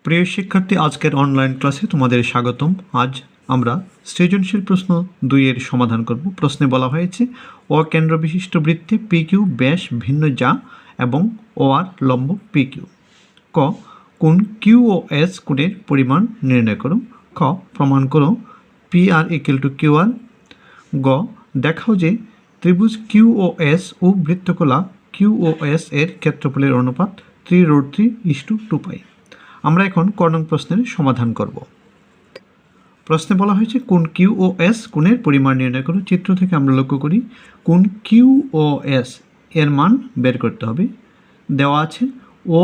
প্রিয় শিক্ষার্থী, আজকের অনলাইন ক্লাসে তোমাদের স্বাগতম। আজ আমরা সৃজনশীল প্রশ্ন 2 এর সমাধান করব। প্রশ্নে বলা হয়েছে অকেন্দ্র বিশিষ্ট বৃত্তে পি কিউ ব্যাস ভিন্ন যা এবং ও আর লম্ব পি কিউ। ক, কোন কিউ ও এস কোণের পরিমাণ নির্ণয় করো। খ, প্রমাণ করো P R equal to Q R. গ, দেখাও যে ত্রিভুজ কিউ ও এস ও বৃত্তকলা কিউ ও এস এর ক্ষেত্রফলের অনুপাত 3√3:2π। আমরা এখন ক নং প্রশ্নের সমাধান করব। প্রশ্নে বলা হয়েছে কোন কিউ ও এস কোণের পরিমাণ নির্ণয় করো। চিত্র থেকে আমরা লক্ষ্য করি কোন কিউ ও এস এর মান বের করতে হবে। দেওয়া আছে O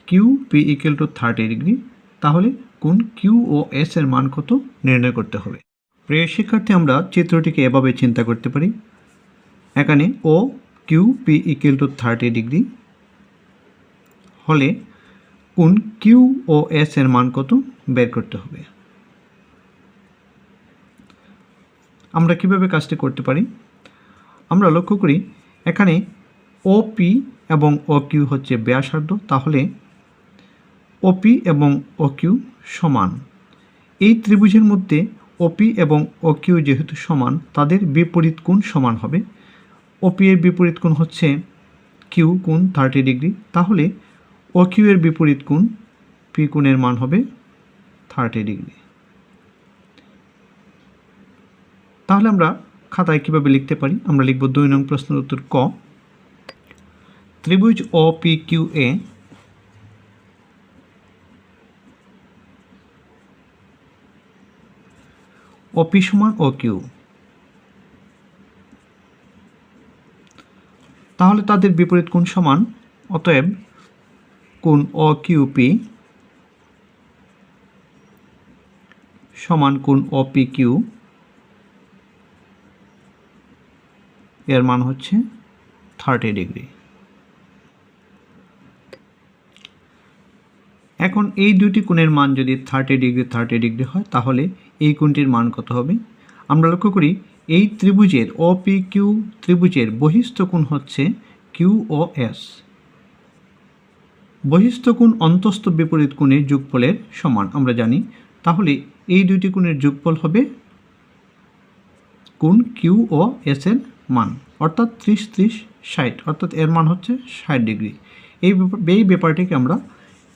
Q P equal to 30°। তাহলে কোন কিউ ও এস এর মান কত নির্ণয় করতে হবে। প্রিয় শিক্ষার্থী, আমরা চিত্রটিকে এভাবে চিন্তা করতে পারি। এখানে O Q P equal to 30° হলে কোন কিউ ও এস এর মান কত বের করতে হবে। আমরা কিভাবে কাজটি করতে পারি, আমরা লক্ষ্য করি এখানে ওপি এবং ও কিউ হচ্ছে ব্যাসার্ধ। তাহলে ওপি এবং ও কিউ সমান। এই ত্রিভুজের মধ্যে ওপি এবং ও কিউ যেহেতু সমান, তাদের বিপরীত কোণ সমান হবে। ওপি এর বিপরীত কোণ হচ্ছে কিউ কোণ 30°। তাহলে ও কিউ এর বিপরীত কোণ পি কোণের মান হবে 30°। তাহলে আমরা খাতায় কিভাবে লিখতে পারি, আমরা লিখব 2 নং প্রশ্নের উত্তর ক, ত্রিভুজ ও পি কিউ এ ওপি সমান ও কিউ। তাহলে তাদের বিপরীত কোণ সমান, অতএব কোণ ও কিউ পি সমান কোণ ও পি কিউ এর মান হচ্ছে 30°। এখন এই দুটি কোণের মান যদি 30° হয়, তাহলে এই কোণটির মান কত হবে। আমরা লক্ষ্য করি এই ত্রিভুজের ও পি কিউ ত্রিভুজের বহিস্থ কোণ হচ্ছে কিউ ও এস। বহিস্থ কোণ অন্তস্থ বিপরীত কোণের যোগফলের সমান আমরা জানি। তাহলে এই দুইটি কোণের যোগফল হবে কোণ কিউ ও এস এর মান, অর্থাৎ 30-30-60, অর্থাৎ এর মান হচ্ছে 60°। এই ব্যাপারটিকে আমরা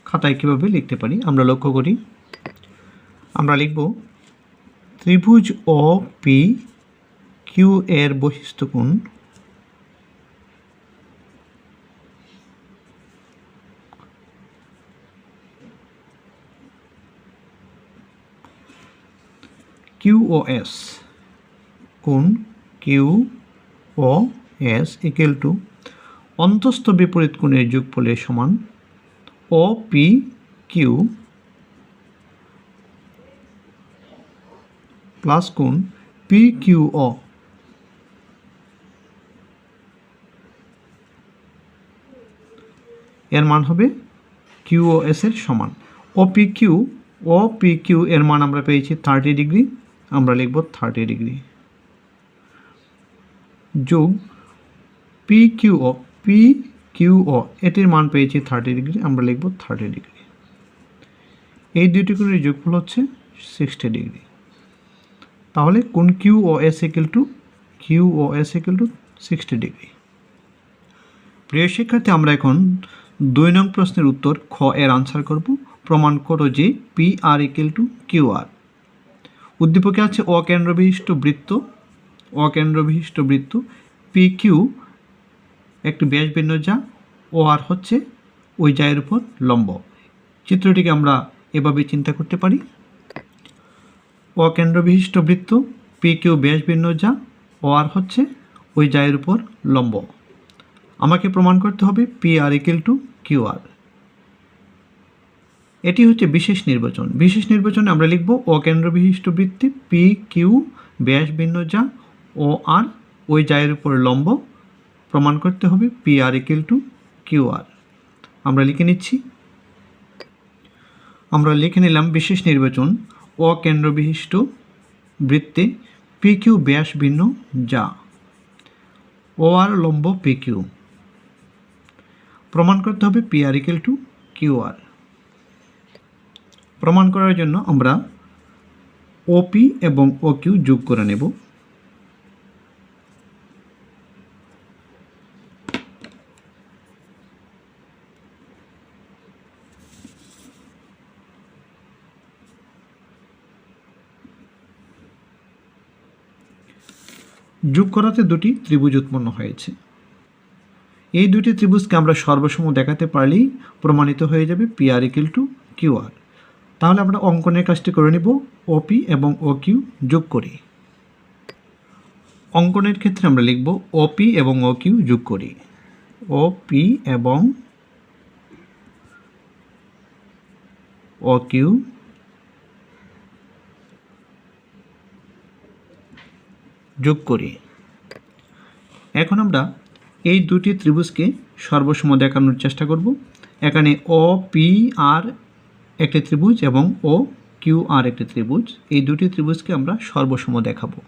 খাতায় কীভাবে লিখতে পারি, আমরা লক্ষ্য করি। আমরা লিখব ত্রিভুজ ও পি কিউ এর বহিস্থ কোণ কিউ ও এস, কোণ Q O S equal to অন্তস্থ বিপরীত কোণের যোগফলের সমান ও পি কিউ প্লাস কোণ পি কিউ ও। এর মান হবে কিউ ও এস এর সমান। ও পি কিউ এর মান আমরা পেয়েছি 30°। আমরা লিখব 30° যোগ পি কিউ ও এটির মান পেয়েছি 30°। আমরা লিখব 30°। এই দুটি কোণের যোগফল হচ্ছে 60°। তাহলে কোণ Q O S equal to 60°। প্রিয় শিক্ষার্থী, আমরা এখন 2 নং প্রশ্নের উত্তর খ এর আনসার করব। প্রমাণ করো যে P R equal to Q R. উদ্দীপকে আছে অকেন্দ্র বিশিষ্ট বৃত্ত পি কিউ একটি ব্যাস ভিন্ন যা ও আর হচ্ছে ওই জায়ের উপর লম্ব। চিত্রটিকে আমরা এভাবে চিন্তা করতে পারি। অকেন্দ্র বিশিষ্ট বৃত্ত পি কিউ ব্যাস ভিন্ন যা ও আর হচ্ছে ওই জায়ের উপর লম্ব। আমাকে প্রমাণ করতে হবে P R equal to Q R. এটি হচ্ছে বিশেষ নির্বাচনে আমরা লিখব অকেন্দ্র বিশিষ্ট বৃত্তে পি কিউ ব্যাস ভিন্ন যা ও আর ওই জায়ের উপর লম্ব। প্রমাণ করতে হবে P R equal to Q R. আমরা লিখে নিচ্ছি। আমরা লিখে নিলাম বিশেষ নির্বাচন অকেন্দ্র বিশিষ্ট বৃত্তে পি কিউ ব্যাস ভিন্ন যা ও আর লম্ব পি কিউ। প্রমাণ করতে হবে P R equal to Q R. প্রমাণ করার জন্য আমরা OP এবং OQ যোগ করে নেব। যোগ করাতে দুটি ত্রিভুজ উৎপন্ন হয়েছে। এই দুটি ত্রিভুজকে আমরা সর্বসম দেখাতে পারলেই প্রমাণিত হয়ে যাবে PR = QR। তাহলে আমরা অঙ্কনের কাজটি করে নেব OP এবং OQ যোগ করি। অঙ্কনের ক্ষেত্রে আমরা লিখব OP এবং OQ যোগ করি। OP এবং OQ যোগ করি। এখন আমরা এই দুটি ত্রিভুজকে সর্বসম দেখানোর চেষ্টা করব। এখানে OPR একটি ত্রিভুজ এবং OQR একটি ত্রিভুজ, এই দুটি ত্রিভুজকে আমরা সর্বসম দেখাবো।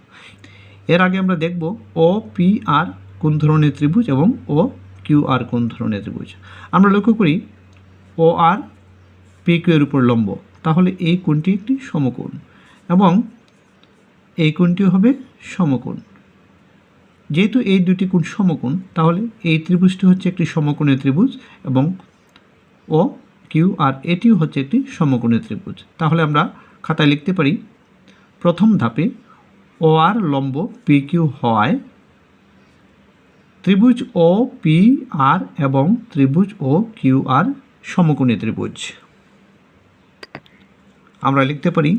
এর আগে আমরা দেখব OPR কোন ধরনের ত্রিভুজ এবং OQR কোন ধরনের ত্রিভুজ। আমরা লক্ষ্য করি OR PQ এর উপর লম্ব, তাহলে এই কোণটি একটি সমকোণ এবং এই কোণটিও হবে সমকোণ। যেহেতু এই দুটি কোণ সমকোণ, তাহলে এই ত্রিভুজটি হচ্ছে একটি সমকোণের ত্রিভুজ এবং OQR এটিও হচ্ছে একটি সমকোণের ত্রিভুজ। তাহলে আমরা খাতায় লিখতে পারি প্রথম ধাপে OR লম্ব PQ হওয়ায় ত্রিভুজ OPR এবং ত্রিভুজ OQR সমকোণী ত্রিভুজ। আমরা লিখতে পারি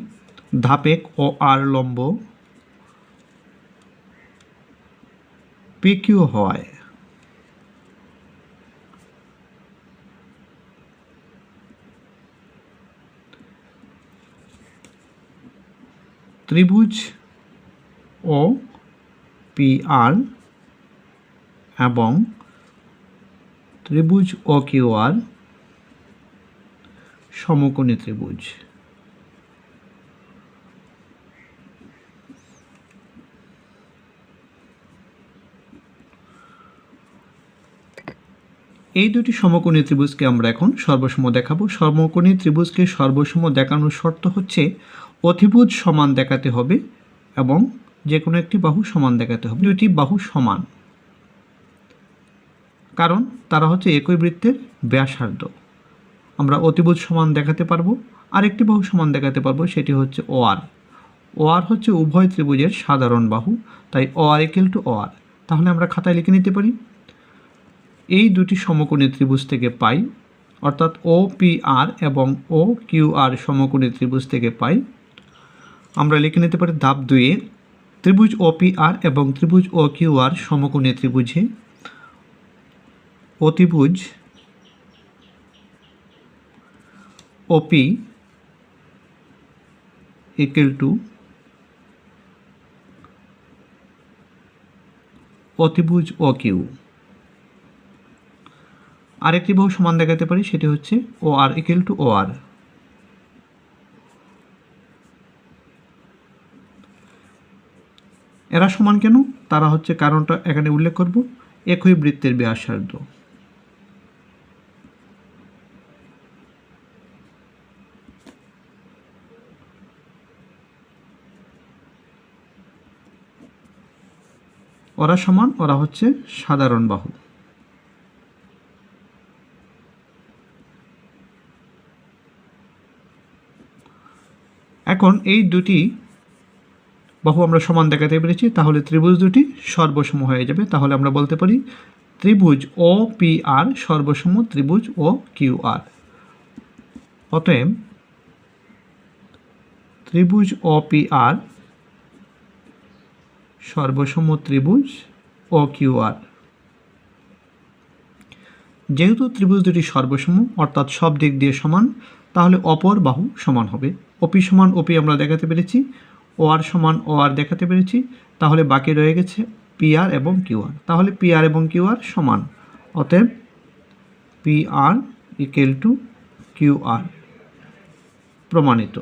ধাপ 1 OR লম্ব PQ হওয়ায় ত্রিভুজ OPR এবং ত্রিভুজ OQR সমকোণী ত্রিভুজ। এই দুটি সমকোণী ত্রিভুজকে আমরা এখন সর্বসম দেখাবো। সমকোণী ত্রিভুজকে সর্বসম দেখানোর শর্ত হচ্ছে অতিভুজ সমান দেখাতে হবে এবং যে কোনো একটি বাহু সমান দেখাতে হবে। দুটি বাহু সমান, কারণ তারা হচ্ছে একই বৃত্তের ব্যাসার্ধ। আমরা অতিভুজ সমান দেখাতে পারবো, আরেকটি বাহু সমান দেখাতে পারবো, সেটি হচ্ছে OR। OR হচ্ছে উভয় ত্রিভুজের সাধারণ বাহু, তাই OR = OR। তাহলে আমরা খাতায় লিখে নিতে পারি এই দুটি সমকোণী ত্রিভুজ থেকে পাই, অর্থাৎ OPR এবং OQR সমকোণী ত্রিভুজ থেকে পাই। আমরা লিখে নিতে পারি ধাপ 2 এ ত্রিভুজ OPR এবং ত্রিভুজ OQR সমকোণী ত্রিভুজে অতিভুজ OP = অতিভুজ OQ। আরেকটি বাহু সমান দেখাতে পারি, সেটি হচ্ছে OR = OR। এরা সমান কেন? তারা হচ্ছে, কারণটা এখানে উল্লেখ করব, একই বৃত্তের ব্যাসার্ধ। ওরা সমান, ওরা হচ্ছে সাধারণ বাহু। এখন এই দুটি বাহু আমরা সমান দেখাতে পেরেছি, তাহলে ত্রিভুজ দুটি সর্বসম হয়ে যাবে। তাহলে আমরা বলতে পারি ত্রিভুজ OPR সর্বসম ত্রিভুজ OQR। অতএব ত্রিভুজ OPR সর্বসম ত্রিভুজ OQR। যেহেতু ত্রিভুজ দুটি সর্বসম, অর্থাৎ সব দিক দিয়ে সমান, তাহলে অপর বাহু সমান হবে। OP সমান OP আমরা দেখাতে পেরেছি, OR সমান OR দেখাতে পেরেছি, তাহলে বাকি রয়ে গেছে PR এবং QR। তাহলে PR এবং QR সমান, অতএব PR = QR প্রমাণিত।